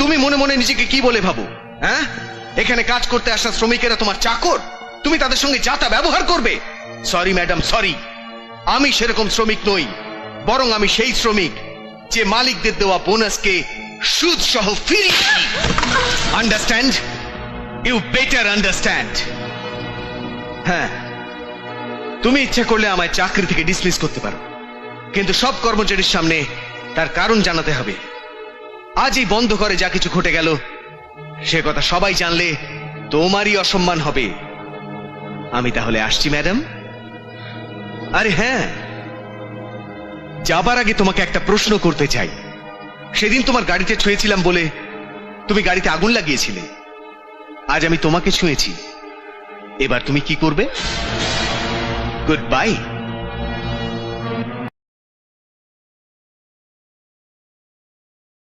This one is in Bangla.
তুমি মনে মনে নিজেকে কি বলে ভাবো? হ্যাঁ, এখানে কাজ করতে আসা শ্রমিকেরা তোমার চাকর, তুমি তাদের সঙ্গে যা তা ব্যবহার করবে? সরি ম্যাডাম, সরি, আমি সেরকম শ্রমিক নই। বরং আমি সেই শ্রমিক যে মালিকদের দেওয়া বোনাসকে সুদ সহ ফিরিয়ে দিই। আন্ডারস্ট্যান্ড? You better understand. হ্যাঁ, তুমি ইচ্ছা করলে আমায় চাকরি থেকে ডিসমিস করতে পারো, কিন্তু সব কর্মচারীর সামনে তার কারণ জানাতে হবে। আজ এই বন্ধ করে যা কিছু ঘটে গেল সে কথা সবাই জানলে তোমারই অসম্মান হবে। আমি তাহলে আসছি ম্যাডাম। আরে হ্যাঁ, যাবার আগে তোমাকে একটা প্রশ্ন করতে চাই। সেদিন তোমার গাড়িতে ছুঁয়েছিলাম বলে তুমি গাড়িতে আগুন লাগিয়েছিলে। আজ আমি তোমাকে ছুঁয়েছি, এবার তুমি কি করবে? Good bye.